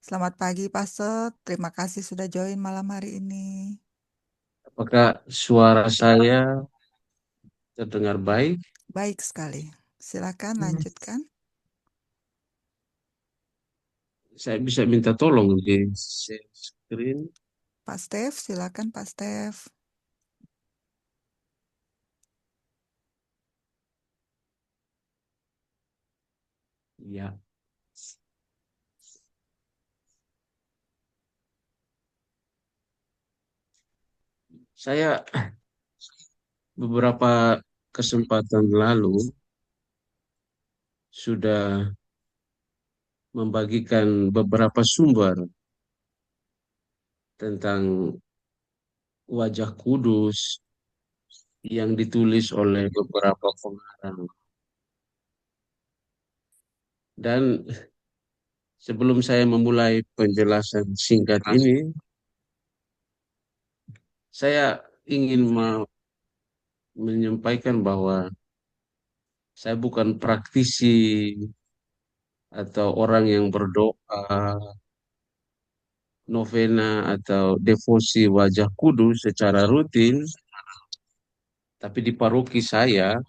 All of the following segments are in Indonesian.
Selamat pagi, Pastor. Terima kasih sudah join malam hari ini. Apakah suara saya terdengar baik? Baik sekali. Silakan lanjutkan. Saya bisa minta tolong di share screen. Pak Stef, silakan Pak Stef. Ya, saya beberapa kesempatan lalu sudah membagikan beberapa sumber tentang wajah kudus yang ditulis oleh beberapa pengarang. Dan sebelum saya memulai penjelasan singkat ini, saya ingin menyampaikan bahwa saya bukan praktisi atau orang yang berdoa, novena atau devosi wajah kudus secara rutin, tapi di paroki saya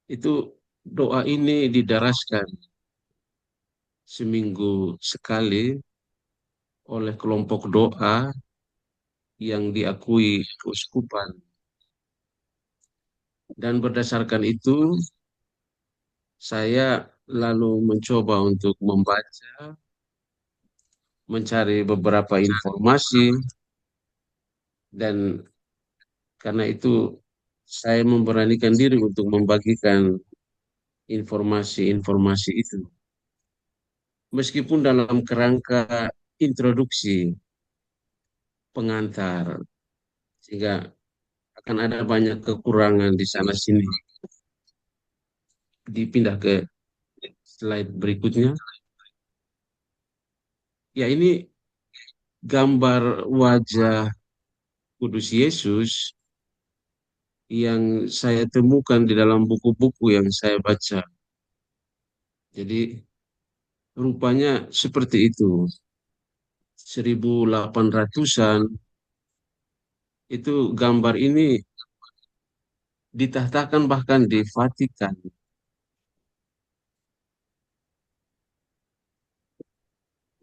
itu doa ini didaraskan seminggu sekali oleh kelompok doa yang diakui keuskupan. Dan berdasarkan itu, saya lalu mencoba untuk membaca, mencari beberapa informasi, dan karena itu saya memberanikan diri untuk membagikan informasi-informasi itu. Meskipun dalam kerangka introduksi pengantar, sehingga akan ada banyak kekurangan di sana sini. Dipindah ke slide berikutnya. Ya, ini gambar wajah Kudus Yesus yang saya temukan di dalam buku-buku yang saya baca. Jadi rupanya seperti itu. 1800-an itu gambar ini ditahtakan bahkan di Vatikan.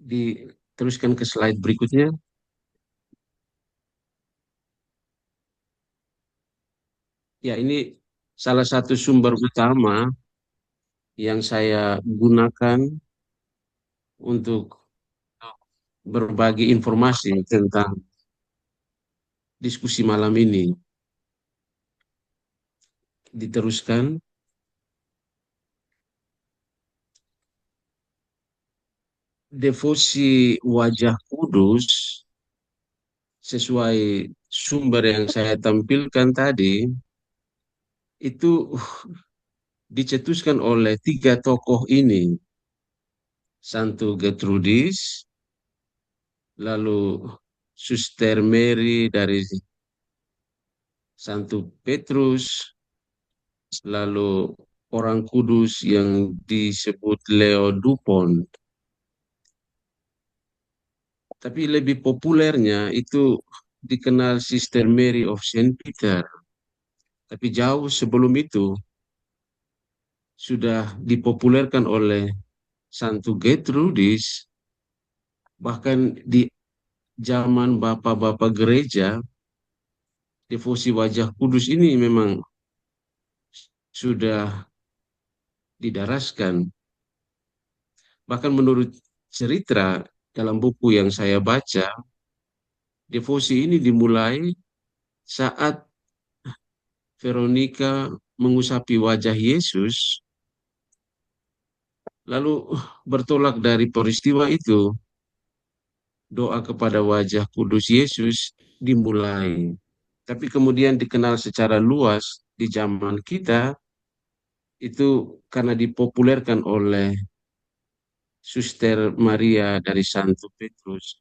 Diteruskan ke slide berikutnya. Ya, ini salah satu sumber utama yang saya gunakan untuk berbagi informasi tentang diskusi malam ini. Diteruskan, devosi wajah kudus sesuai sumber yang saya tampilkan tadi, itu dicetuskan oleh tiga tokoh ini. Santo Gertrudis, lalu Suster Mary dari Santo Petrus, lalu orang kudus yang disebut Leo Dupont. Tapi lebih populernya itu dikenal Sister Mary of Saint Peter. Tapi jauh sebelum itu sudah dipopulerkan oleh Santo Gertrudis, bahkan di zaman bapak-bapak gereja, devosi wajah kudus ini memang sudah didaraskan. Bahkan menurut cerita dalam buku yang saya baca, devosi ini dimulai saat Veronica mengusapi wajah Yesus, lalu bertolak dari peristiwa itu, doa kepada wajah kudus Yesus dimulai. Tapi kemudian dikenal secara luas di zaman kita, itu karena dipopulerkan oleh Suster Maria dari Santo Petrus.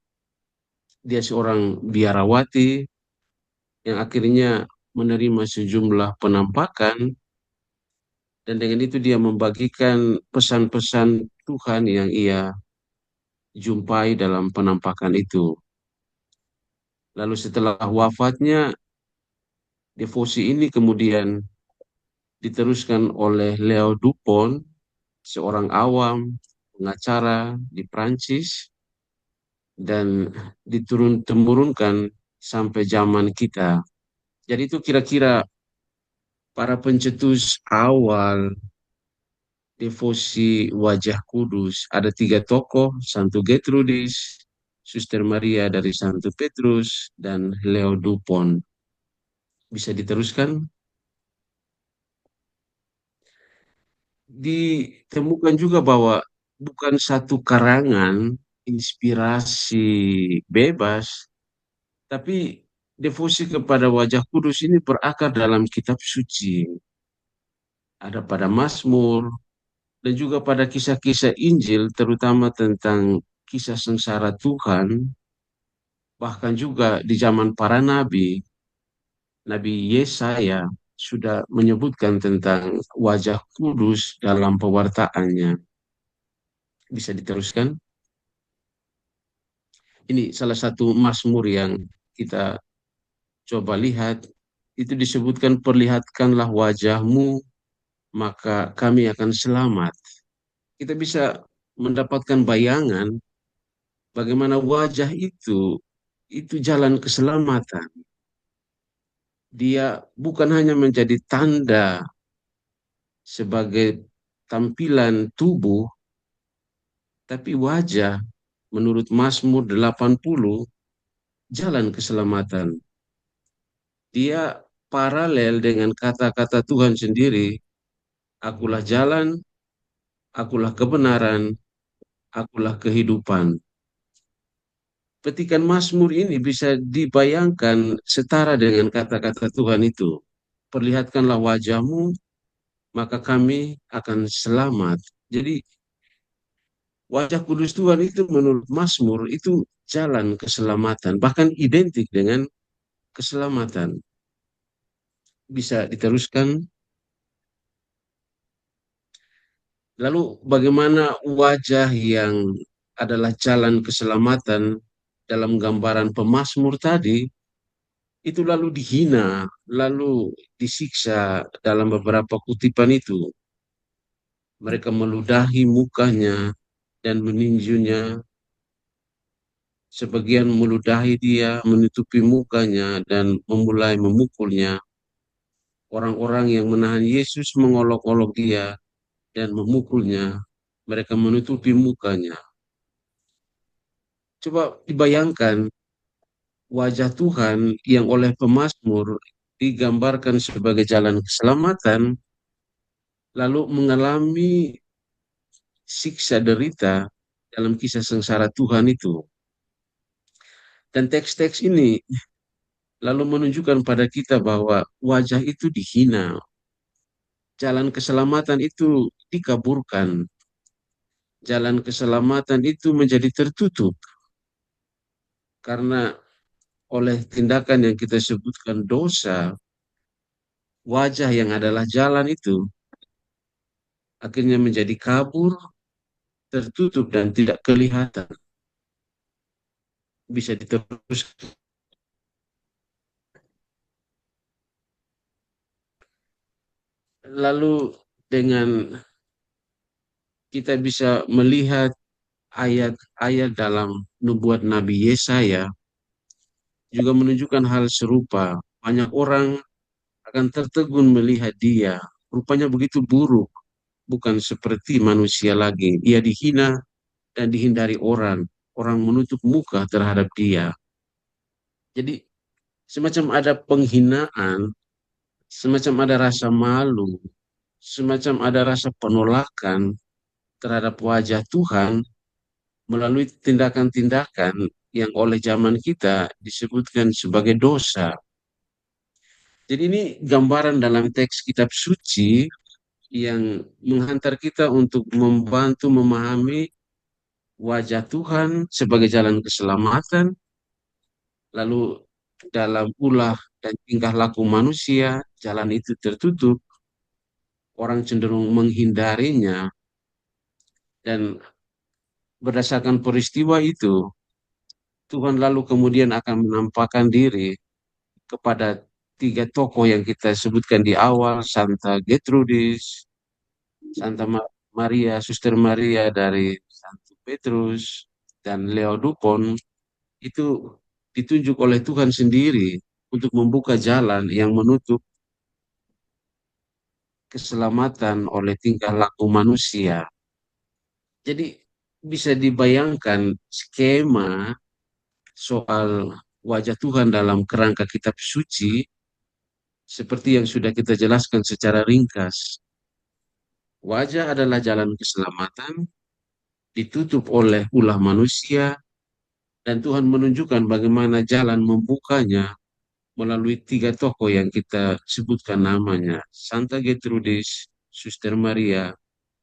Dia seorang biarawati yang akhirnya menerima sejumlah penampakan, dan dengan itu dia membagikan pesan-pesan Tuhan yang ia jumpai dalam penampakan itu. Lalu setelah wafatnya, devosi ini kemudian diteruskan oleh Leo Dupont, seorang awam, pengacara di Prancis, dan diturun-temurunkan sampai zaman kita. Jadi itu kira-kira para pencetus awal devosi wajah kudus. Ada tiga tokoh, Santo Gertrudis, Suster Maria dari Santo Petrus, dan Leo Dupont. Bisa diteruskan? Ditemukan juga bahwa bukan satu karangan inspirasi bebas, tapi devosi kepada wajah kudus ini berakar dalam kitab suci. Ada pada Mazmur dan juga pada kisah-kisah Injil, terutama tentang kisah sengsara Tuhan, bahkan juga di zaman para nabi, Nabi Yesaya sudah menyebutkan tentang wajah kudus dalam pewartaannya. Bisa diteruskan? Ini salah satu Mazmur yang kita coba lihat. Itu disebutkan, perlihatkanlah wajahmu, maka kami akan selamat. Kita bisa mendapatkan bayangan bagaimana wajah itu jalan keselamatan. Dia bukan hanya menjadi tanda sebagai tampilan tubuh, tapi wajah menurut Mazmur 80 jalan keselamatan. Dia paralel dengan kata-kata Tuhan sendiri, akulah jalan, akulah kebenaran, akulah kehidupan. Petikan Mazmur ini bisa dibayangkan setara dengan kata-kata Tuhan itu. Perlihatkanlah wajahmu, maka kami akan selamat. Jadi wajah kudus Tuhan itu menurut Mazmur itu jalan keselamatan, bahkan identik dengan keselamatan. Bisa diteruskan. Lalu bagaimana wajah yang adalah jalan keselamatan dalam gambaran pemazmur tadi, itu lalu dihina, lalu disiksa dalam beberapa kutipan itu. Mereka meludahi mukanya dan meninjunya, sebagian meludahi dia, menutupi mukanya, dan memulai memukulnya. Orang-orang yang menahan Yesus mengolok-olok dia dan memukulnya. Mereka menutupi mukanya. Coba dibayangkan wajah Tuhan yang oleh pemazmur digambarkan sebagai jalan keselamatan, lalu mengalami siksa derita dalam kisah sengsara Tuhan itu. Dan teks-teks ini lalu menunjukkan pada kita bahwa wajah itu dihina, jalan keselamatan itu dikaburkan, jalan keselamatan itu menjadi tertutup karena oleh tindakan yang kita sebutkan dosa. Wajah yang adalah jalan itu akhirnya menjadi kabur, tertutup, dan tidak kelihatan. Bisa diteruskan. Lalu dengan kita bisa melihat ayat-ayat dalam nubuat Nabi Yesaya juga menunjukkan hal serupa. Banyak orang akan tertegun melihat dia. Rupanya begitu buruk, bukan seperti manusia lagi. Ia dihina dan dihindari orang. Orang menutup muka terhadap dia. Jadi semacam ada penghinaan, semacam ada rasa malu, semacam ada rasa penolakan terhadap wajah Tuhan melalui tindakan-tindakan yang oleh zaman kita disebutkan sebagai dosa. Jadi ini gambaran dalam teks kitab suci yang menghantar kita untuk membantu memahami wajah Tuhan sebagai jalan keselamatan, lalu dalam ulah dan tingkah laku manusia, jalan itu tertutup, orang cenderung menghindarinya, dan berdasarkan peristiwa itu, Tuhan lalu kemudian akan menampakkan diri kepada tiga tokoh yang kita sebutkan di awal, Santa Gertrudis, Maria, Suster Maria dari Santo Petrus, dan Leo Dupont. Itu ditunjuk oleh Tuhan sendiri untuk membuka jalan yang menutup keselamatan oleh tingkah laku manusia. Jadi bisa dibayangkan skema soal wajah Tuhan dalam kerangka kitab suci seperti yang sudah kita jelaskan secara ringkas. Wajah adalah jalan keselamatan, ditutup oleh ulah manusia, dan Tuhan menunjukkan bagaimana jalan membukanya melalui tiga tokoh yang kita sebutkan namanya, Santa Gertrudis, Suster Maria,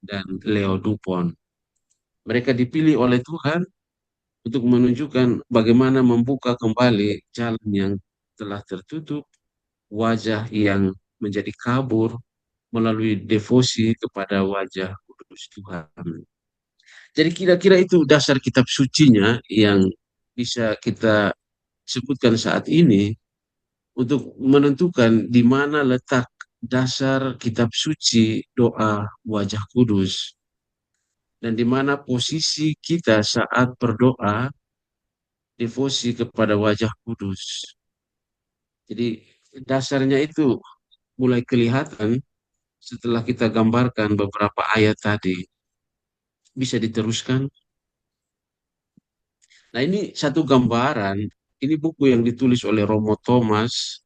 dan Leo Dupont. Mereka dipilih oleh Tuhan untuk menunjukkan bagaimana membuka kembali jalan yang telah tertutup, wajah yang menjadi kabur melalui devosi kepada wajah kudus Tuhan. Jadi kira-kira itu dasar kitab sucinya yang bisa kita sebutkan saat ini untuk menentukan di mana letak dasar kitab suci doa wajah kudus dan di mana posisi kita saat berdoa devosi kepada wajah kudus. Jadi dasarnya itu mulai kelihatan setelah kita gambarkan beberapa ayat tadi. Bisa diteruskan. Nah, ini satu gambaran, ini buku yang ditulis oleh Romo Thomas,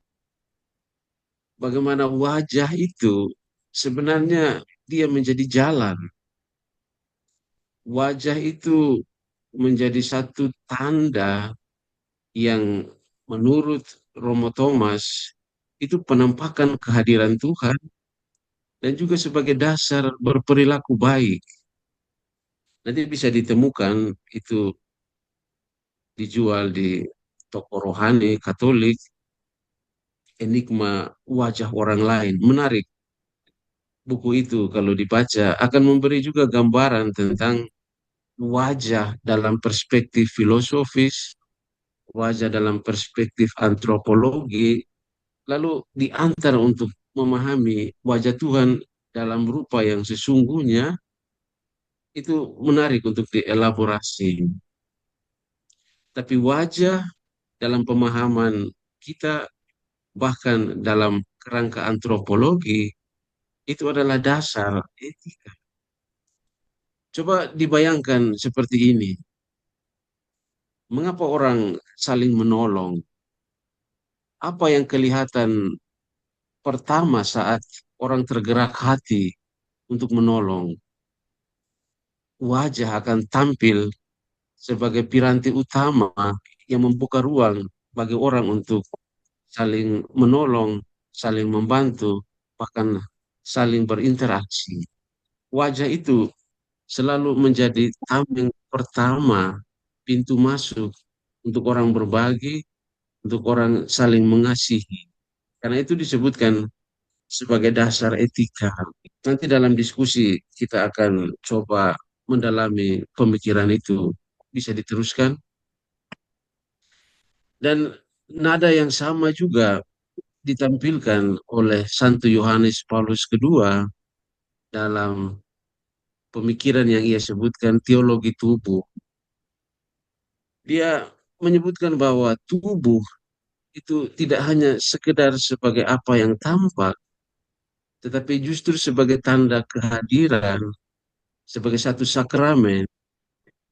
bagaimana wajah itu sebenarnya dia menjadi jalan. Wajah itu menjadi satu tanda yang menurut Romo Thomas itu penampakan kehadiran Tuhan dan juga sebagai dasar berperilaku baik. Nanti bisa ditemukan itu dijual di toko rohani Katolik, enigma wajah orang lain. Menarik buku itu kalau dibaca akan memberi juga gambaran tentang wajah dalam perspektif filosofis, wajah dalam perspektif antropologi, lalu diantar untuk memahami wajah Tuhan dalam rupa yang sesungguhnya itu menarik untuk dielaborasi. Tapi wajah dalam pemahaman kita bahkan dalam kerangka antropologi itu adalah dasar etika. Coba dibayangkan seperti ini. Mengapa orang saling menolong? Apa yang kelihatan pertama saat orang tergerak hati untuk menolong? Wajah akan tampil sebagai piranti utama yang membuka ruang bagi orang untuk saling menolong, saling membantu, bahkan saling berinteraksi. Wajah itu selalu menjadi tameng pertama, pintu masuk untuk orang berbagi, untuk orang saling mengasihi. Karena itu disebutkan sebagai dasar etika. Nanti dalam diskusi kita akan coba mendalami pemikiran itu. Bisa diteruskan. Dan nada yang sama juga ditampilkan oleh Santo Yohanes Paulus II dalam pemikiran yang ia sebutkan teologi tubuh. Dia menyebutkan bahwa tubuh itu tidak hanya sekedar sebagai apa yang tampak, tetapi justru sebagai tanda kehadiran, sebagai satu sakramen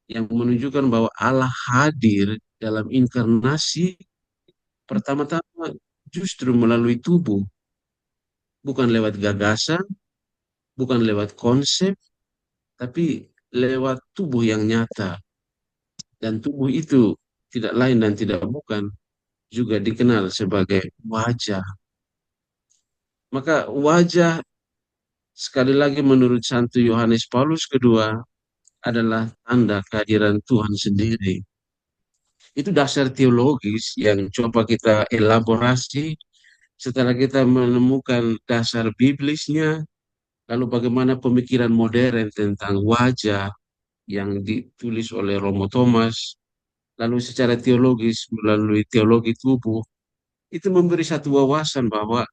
yang menunjukkan bahwa Allah hadir dalam inkarnasi pertama-tama justru melalui tubuh, bukan lewat gagasan, bukan lewat konsep, tapi lewat tubuh yang nyata. Dan tubuh itu tidak lain dan tidak bukan juga dikenal sebagai wajah. Maka wajah sekali lagi menurut Santo Yohanes Paulus II adalah tanda kehadiran Tuhan sendiri. Itu dasar teologis yang coba kita elaborasi setelah kita menemukan dasar biblisnya, lalu bagaimana pemikiran modern tentang wajah yang ditulis oleh Romo Thomas, lalu secara teologis melalui teologi tubuh, itu memberi satu wawasan bahwa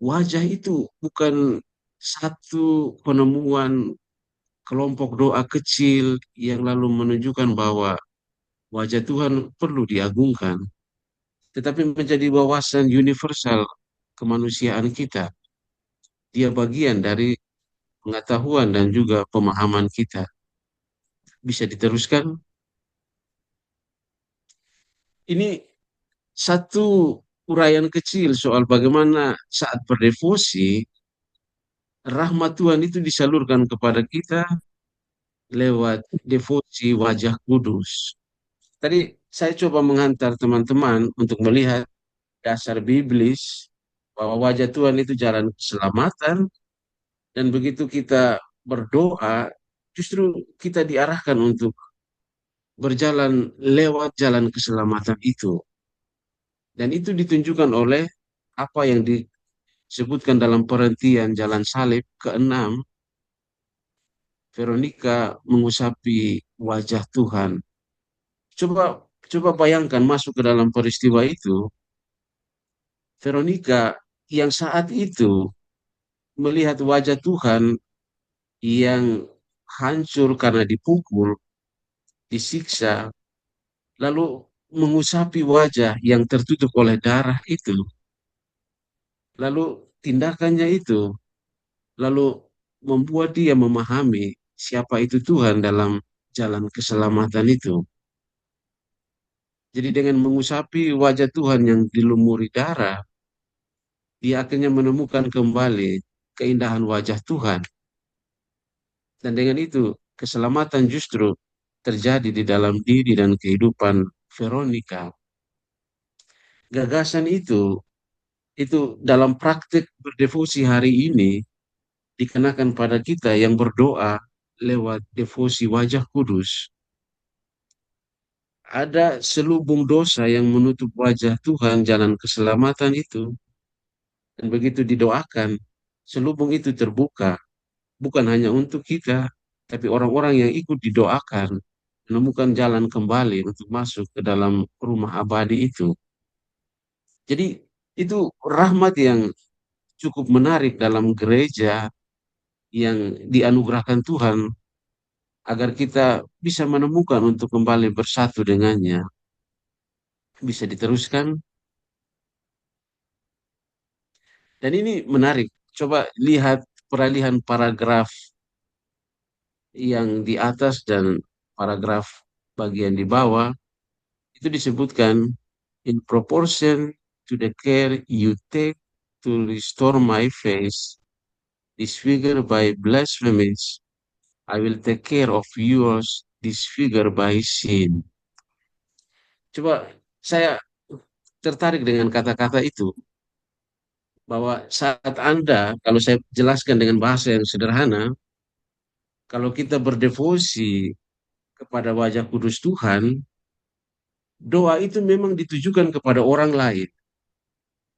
wajah itu bukan satu penemuan kelompok doa kecil yang lalu menunjukkan bahwa wajah Tuhan perlu diagungkan, tetapi menjadi wawasan universal kemanusiaan kita. Dia bagian dari pengetahuan dan juga pemahaman kita. Bisa diteruskan. Ini satu uraian kecil soal bagaimana saat berdevosi, rahmat Tuhan itu disalurkan kepada kita lewat devosi wajah kudus. Tadi saya coba menghantar teman-teman untuk melihat dasar biblis bahwa wajah Tuhan itu jalan keselamatan, dan begitu kita berdoa, justru kita diarahkan untuk berjalan lewat jalan keselamatan itu. Dan itu ditunjukkan oleh apa yang disebutkan dalam perhentian jalan salib keenam, Veronica mengusapi wajah Tuhan. Coba coba bayangkan masuk ke dalam peristiwa itu, Veronica yang saat itu melihat wajah Tuhan yang hancur karena dipukul, disiksa, lalu mengusapi wajah yang tertutup oleh darah itu, lalu tindakannya itu, lalu membuat dia memahami siapa itu Tuhan dalam jalan keselamatan itu. Jadi dengan mengusapi wajah Tuhan yang dilumuri darah, dia akhirnya menemukan kembali keindahan wajah Tuhan. Dan dengan itu, keselamatan justru terjadi di dalam diri dan kehidupan Veronica. Gagasan itu dalam praktik berdevosi hari ini dikenakan pada kita yang berdoa lewat devosi wajah kudus. Ada selubung dosa yang menutup wajah Tuhan jalan keselamatan itu. Dan begitu didoakan, selubung itu terbuka. Bukan hanya untuk kita, tapi orang-orang yang ikut didoakan menemukan jalan kembali untuk masuk ke dalam rumah abadi itu. Jadi itu rahmat yang cukup menarik dalam gereja yang dianugerahkan Tuhan agar kita bisa menemukan untuk kembali bersatu dengannya. Bisa diteruskan. Dan ini menarik. Coba lihat peralihan paragraf yang di atas dan paragraf bagian di bawah. Itu disebutkan, in proportion to the care you take to restore my face, disfigured by blasphemies, I will take care of yours, disfigured by sin. Coba saya tertarik dengan kata-kata itu, bahwa saat Anda, kalau saya jelaskan dengan bahasa yang sederhana, kalau kita berdevosi kepada wajah kudus Tuhan, doa itu memang ditujukan kepada orang lain,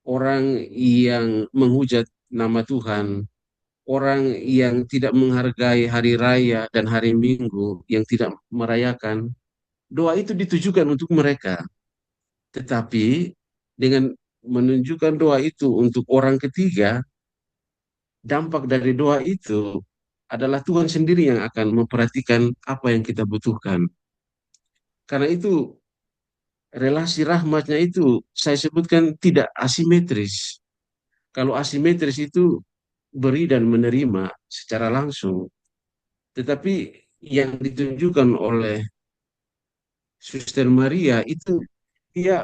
orang yang menghujat nama Tuhan, orang yang tidak menghargai hari raya dan hari Minggu, yang tidak merayakan. Doa itu ditujukan untuk mereka. Tetapi dengan menunjukkan doa itu untuk orang ketiga, dampak dari doa itu adalah Tuhan sendiri yang akan memperhatikan apa yang kita butuhkan. Karena itu relasi rahmatnya itu saya sebutkan tidak asimetris. Kalau asimetris itu beri dan menerima secara langsung. Tetapi yang ditunjukkan oleh Suster Maria itu dia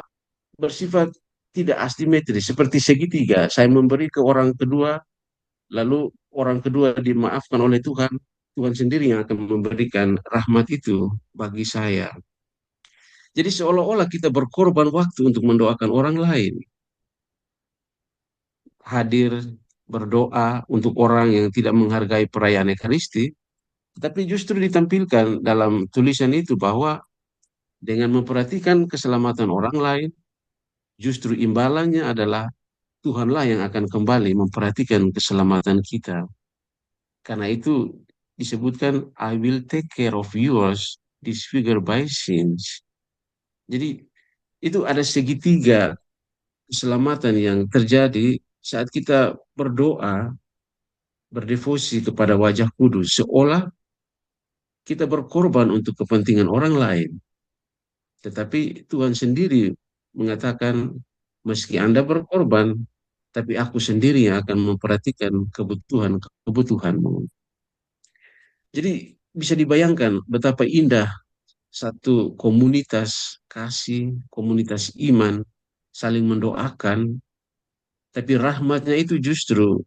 bersifat tidak asimetris, seperti segitiga. Saya memberi ke orang kedua, lalu orang kedua dimaafkan oleh Tuhan. Tuhan sendiri yang akan memberikan rahmat itu bagi saya. Jadi seolah-olah kita berkorban waktu untuk mendoakan orang lain. Hadir berdoa untuk orang yang tidak menghargai perayaan Ekaristi, tapi justru ditampilkan dalam tulisan itu bahwa dengan memperhatikan keselamatan orang lain, justru imbalannya adalah Tuhanlah yang akan kembali memperhatikan keselamatan kita. Karena itu disebutkan I will take care of yours disfigured by sins. Jadi itu ada segitiga keselamatan yang terjadi saat kita berdoa, berdevosi kepada wajah kudus, seolah kita berkorban untuk kepentingan orang lain. Tetapi Tuhan sendiri mengatakan, meski Anda berkorban, tapi aku sendiri yang akan memperhatikan kebutuhanmu. Jadi bisa dibayangkan betapa indah satu komunitas kasih, komunitas iman, saling mendoakan, tapi rahmatnya itu justru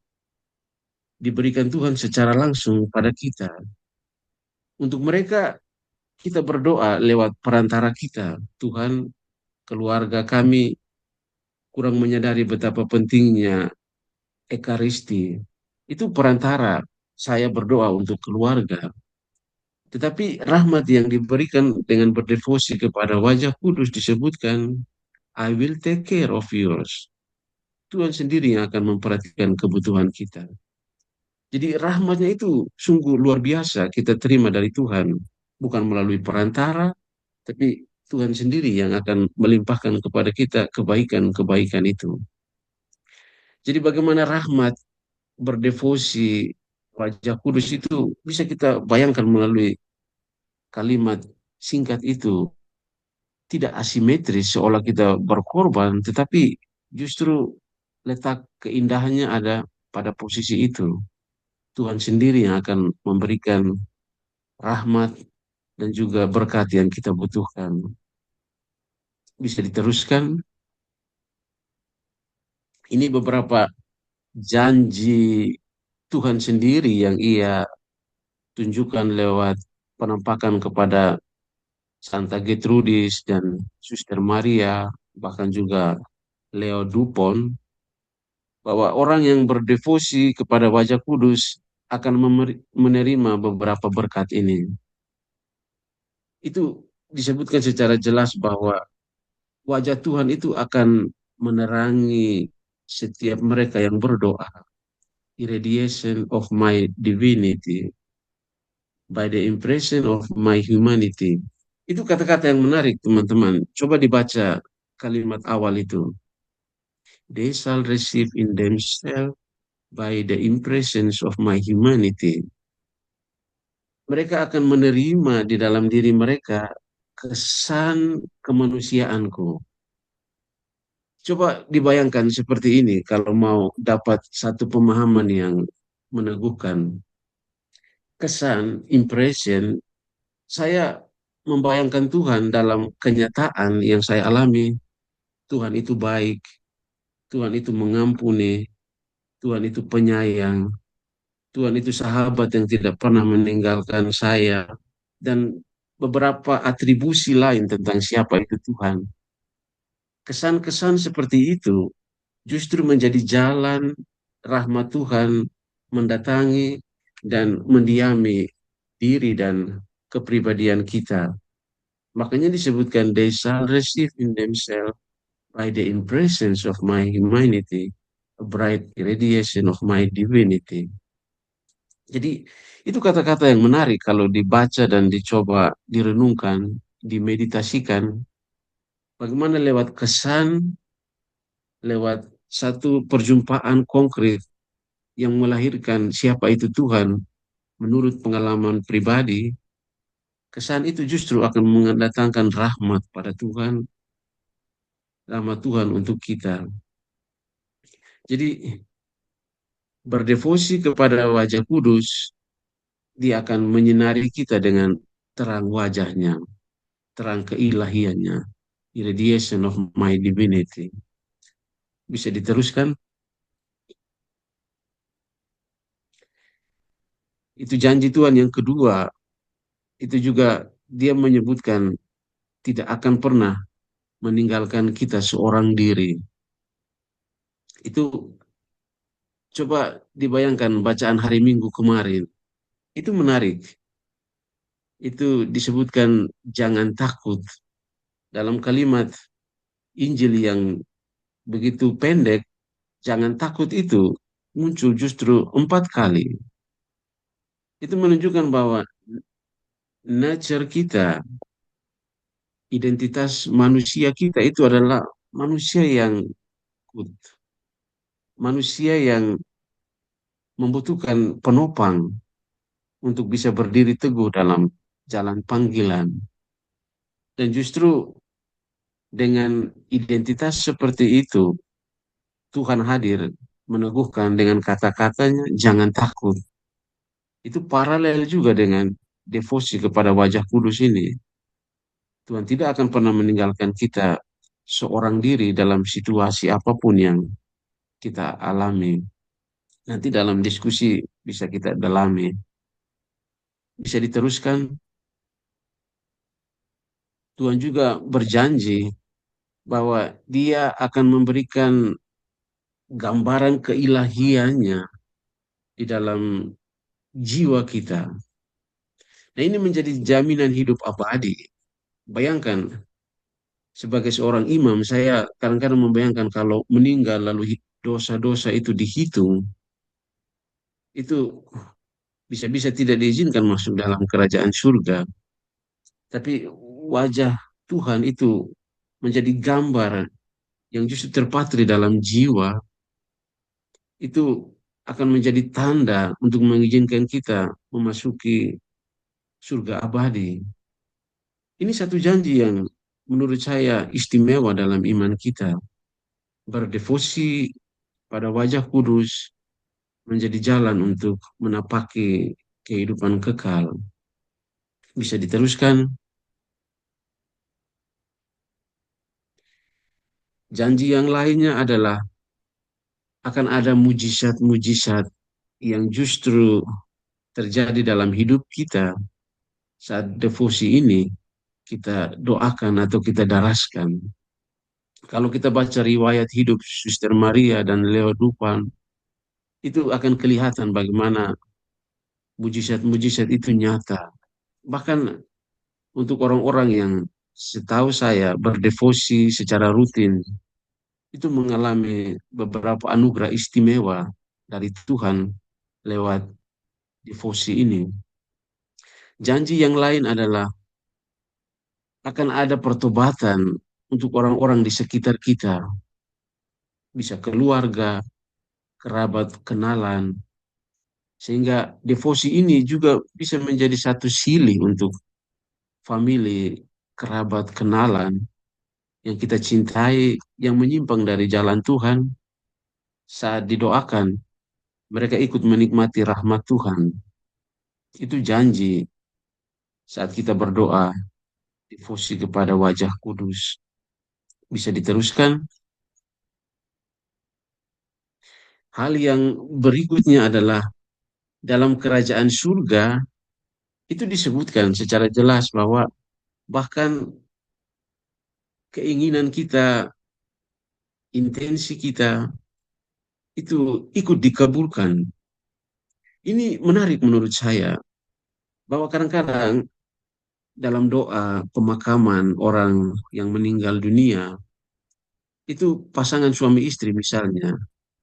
diberikan Tuhan secara langsung pada kita. Untuk mereka, kita berdoa lewat perantara kita. Tuhan, keluarga kami kurang menyadari betapa pentingnya Ekaristi. Itu perantara saya berdoa untuk keluarga. Tetapi rahmat yang diberikan dengan berdevosi kepada wajah kudus disebutkan, I will take care of yours. Tuhan sendiri yang akan memperhatikan kebutuhan kita. Jadi rahmatnya itu sungguh luar biasa kita terima dari Tuhan. Bukan melalui perantara, tapi Tuhan sendiri yang akan melimpahkan kepada kita kebaikan-kebaikan itu. Jadi bagaimana rahmat berdevosi wajah kudus itu bisa kita bayangkan melalui kalimat singkat itu. Tidak asimetris seolah kita berkorban, tetapi justru letak keindahannya ada pada posisi itu. Tuhan sendiri yang akan memberikan rahmat dan juga berkat yang kita butuhkan. Bisa diteruskan. Ini beberapa janji Tuhan sendiri yang ia tunjukkan lewat penampakan kepada Santa Gertrudis dan Suster Maria, bahkan juga Leo Dupont, bahwa orang yang berdevosi kepada wajah kudus akan menerima beberapa berkat ini. Itu disebutkan secara jelas bahwa wajah Tuhan itu akan menerangi setiap mereka yang berdoa. Irradiation of my divinity by the impression of my humanity. Itu kata-kata yang menarik, teman-teman. Coba dibaca kalimat awal itu. They shall receive in themselves by the impressions of my humanity. Mereka akan menerima di dalam diri mereka kesan kemanusiaanku. Coba dibayangkan seperti ini kalau mau dapat satu pemahaman yang meneguhkan. Kesan, impression, saya membayangkan Tuhan dalam kenyataan yang saya alami. Tuhan itu baik, Tuhan itu mengampuni, Tuhan itu penyayang, Tuhan itu sahabat yang tidak pernah meninggalkan saya, dan beberapa atribusi lain tentang siapa itu Tuhan. Kesan-kesan seperti itu justru menjadi jalan rahmat Tuhan mendatangi dan mendiami diri dan kepribadian kita. Makanya disebutkan they shall receive in themselves by the impressions of my humanity, a bright irradiation of my divinity. Jadi itu kata-kata yang menarik kalau dibaca dan dicoba direnungkan, dimeditasikan, bagaimana lewat kesan, lewat satu perjumpaan konkret yang melahirkan siapa itu Tuhan menurut pengalaman pribadi, kesan itu justru akan mendatangkan rahmat pada Tuhan, rahmat Tuhan untuk kita. Jadi berdevosi kepada wajah kudus, dia akan menyinari kita dengan terang wajahnya, terang keilahiannya, irradiation of my divinity. Bisa diteruskan? Itu janji Tuhan yang kedua. Itu juga dia menyebutkan tidak akan pernah meninggalkan kita seorang diri. Itu coba dibayangkan bacaan hari Minggu kemarin. Itu menarik. Itu disebutkan jangan takut. Dalam kalimat Injil yang begitu pendek, jangan takut itu muncul justru 4 kali. Itu menunjukkan bahwa nature kita, identitas manusia kita itu adalah manusia yang good, manusia yang membutuhkan penopang untuk bisa berdiri teguh dalam jalan panggilan. Dan justru dengan identitas seperti itu, Tuhan hadir meneguhkan dengan kata-katanya, jangan takut. Itu paralel juga dengan devosi kepada wajah kudus ini. Tuhan tidak akan pernah meninggalkan kita seorang diri dalam situasi apapun yang kita alami. Nanti dalam diskusi bisa kita dalami. Bisa diteruskan, Tuhan juga berjanji bahwa Dia akan memberikan gambaran keilahiannya di dalam jiwa kita. Nah, ini menjadi jaminan hidup abadi. Bayangkan, sebagai seorang imam, saya kadang-kadang membayangkan kalau meninggal lalu dosa-dosa itu dihitung, itu bisa-bisa tidak diizinkan masuk dalam kerajaan surga. Tapi wajah Tuhan itu menjadi gambar yang justru terpatri dalam jiwa, itu akan menjadi tanda untuk mengizinkan kita memasuki surga abadi. Ini satu janji yang menurut saya istimewa dalam iman kita. Berdevosi pada wajah kudus menjadi jalan untuk menapaki kehidupan kekal. Bisa diteruskan, janji yang lainnya adalah akan ada mujizat-mujizat yang justru terjadi dalam hidup kita saat devosi ini kita doakan atau kita daraskan. Kalau kita baca riwayat hidup Suster Maria dan Leo Dupan, itu akan kelihatan bagaimana mujizat-mujizat itu nyata. Bahkan untuk orang-orang yang setahu saya berdevosi secara rutin, itu mengalami beberapa anugerah istimewa dari Tuhan lewat devosi ini. Janji yang lain adalah akan ada pertobatan untuk orang-orang di sekitar kita, bisa keluarga, kerabat, kenalan, sehingga devosi ini juga bisa menjadi satu silih untuk famili, kerabat, kenalan yang kita cintai, yang menyimpang dari jalan Tuhan. Saat didoakan, mereka ikut menikmati rahmat Tuhan. Itu janji saat kita berdoa, devosi kepada wajah kudus. Bisa diteruskan. Hal yang berikutnya adalah dalam kerajaan surga, itu disebutkan secara jelas bahwa bahkan keinginan kita, intensi kita, itu ikut dikabulkan. Ini menarik menurut saya, bahwa kadang-kadang dalam doa pemakaman orang yang meninggal dunia, itu pasangan suami istri misalnya,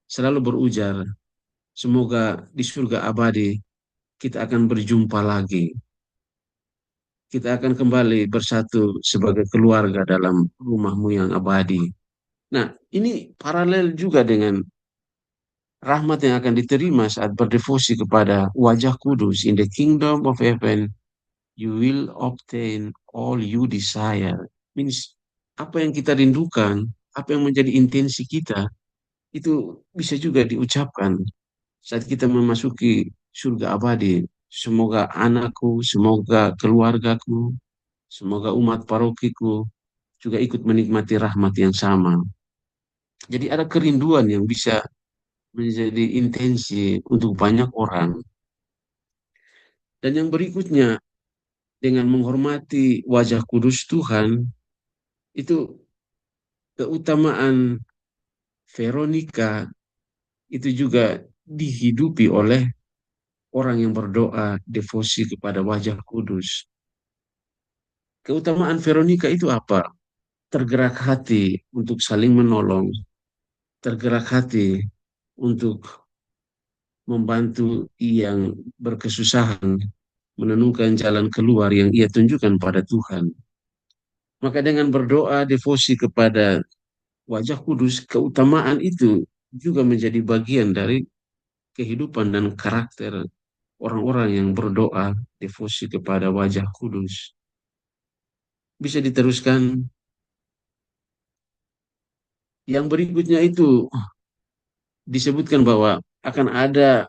selalu berujar, semoga di surga abadi kita akan berjumpa lagi. Kita akan kembali bersatu sebagai keluarga dalam rumahmu yang abadi. Nah, ini paralel juga dengan rahmat yang akan diterima saat berdevosi kepada wajah kudus. In the kingdom of heaven, you will obtain all you desire. Means, apa yang kita rindukan, apa yang menjadi intensi kita, itu bisa juga diucapkan saat kita memasuki surga abadi. Semoga anakku, semoga keluargaku, semoga umat parokiku juga ikut menikmati rahmat yang sama. Jadi ada kerinduan yang bisa menjadi intensi untuk banyak orang. Dan yang berikutnya, dengan menghormati wajah kudus Tuhan, itu keutamaan Veronica itu juga dihidupi oleh orang yang berdoa devosi kepada wajah kudus. Keutamaan Veronica itu apa? Tergerak hati untuk saling menolong, tergerak hati untuk membantu yang berkesusahan, menemukan jalan keluar yang ia tunjukkan pada Tuhan. Maka dengan berdoa devosi kepada wajah kudus, keutamaan itu juga menjadi bagian dari kehidupan dan karakter orang-orang yang berdoa devosi kepada wajah kudus. Bisa diteruskan. Yang berikutnya itu disebutkan bahwa akan ada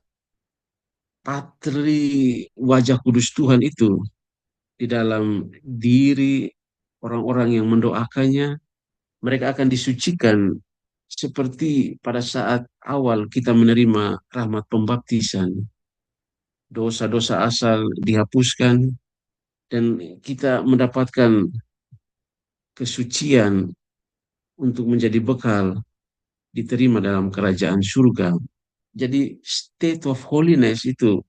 patri wajah kudus Tuhan itu di dalam diri orang-orang yang mendoakannya. Mereka akan disucikan seperti pada saat awal kita menerima rahmat pembaptisan. Dosa-dosa asal dihapuskan dan kita mendapatkan kesucian untuk menjadi bekal diterima dalam kerajaan surga. Jadi state of holiness itu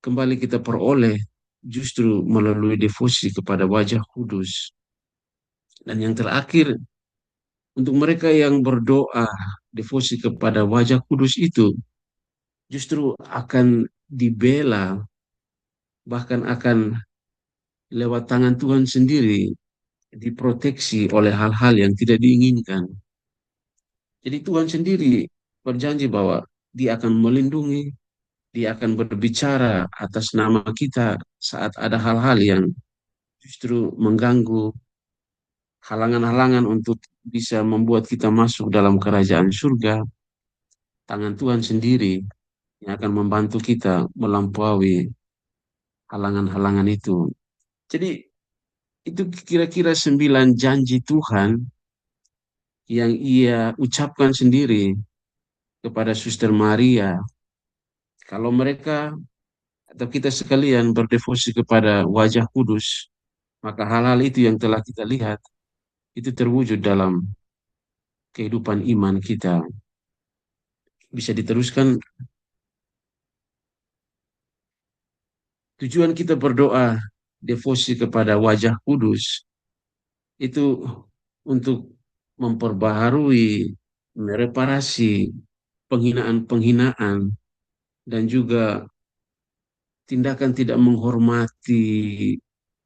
kembali kita peroleh justru melalui devosi kepada wajah kudus. Dan yang terakhir, untuk mereka yang berdoa devosi kepada wajah kudus itu justru akan dibela, bahkan akan lewat tangan Tuhan sendiri diproteksi oleh hal-hal yang tidak diinginkan. Jadi Tuhan sendiri berjanji bahwa Dia akan melindungi, Dia akan berbicara atas nama kita saat ada hal-hal yang justru mengganggu, halangan-halangan untuk bisa membuat kita masuk dalam kerajaan surga. Tangan Tuhan sendiri yang akan membantu kita melampaui halangan-halangan itu. Jadi itu kira-kira 9 janji Tuhan yang ia ucapkan sendiri kepada Suster Maria. Kalau mereka atau kita sekalian berdevosi kepada wajah kudus, maka hal-hal itu yang telah kita lihat itu terwujud dalam kehidupan iman kita. Bisa diteruskan. Tujuan kita berdoa devosi kepada wajah kudus itu untuk memperbaharui, mereparasi penghinaan-penghinaan dan juga tindakan tidak menghormati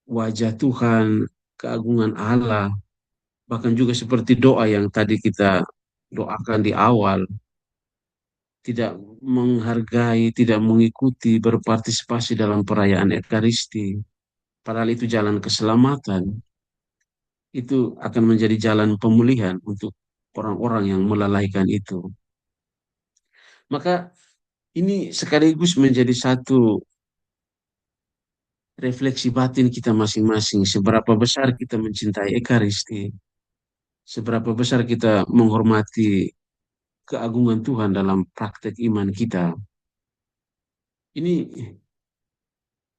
wajah Tuhan, keagungan Allah, bahkan juga seperti doa yang tadi kita doakan di awal, tidak menghargai, tidak mengikuti, berpartisipasi dalam perayaan Ekaristi, padahal itu jalan keselamatan, itu akan menjadi jalan pemulihan untuk orang-orang yang melalaikan itu. Maka ini sekaligus menjadi satu refleksi batin kita masing-masing, seberapa besar kita mencintai Ekaristi, seberapa besar kita menghormati keagungan Tuhan dalam praktek iman kita. Ini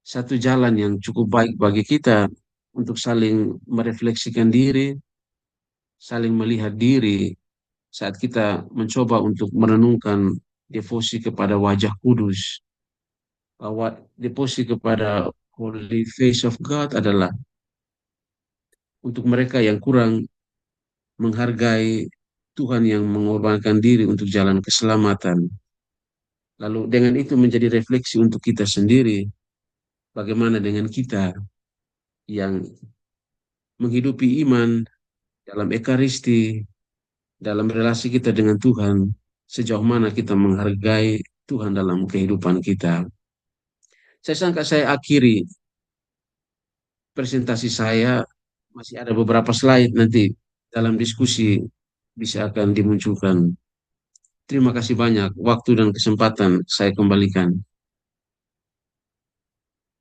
satu jalan yang cukup baik bagi kita untuk saling merefleksikan diri, saling melihat diri saat kita mencoba untuk merenungkan devosi kepada wajah kudus. Bahwa devosi kepada Holy Face of God adalah untuk mereka yang kurang menghargai Tuhan yang mengorbankan diri untuk jalan keselamatan. Lalu dengan itu menjadi refleksi untuk kita sendiri, bagaimana dengan kita yang menghidupi iman dalam Ekaristi, dalam relasi kita dengan Tuhan, sejauh mana kita menghargai Tuhan dalam kehidupan kita. Saya sangka saya akhiri presentasi saya, masih ada beberapa slide nanti dalam diskusi bisa akan dimunculkan. Terima kasih banyak waktu dan kesempatan saya kembalikan.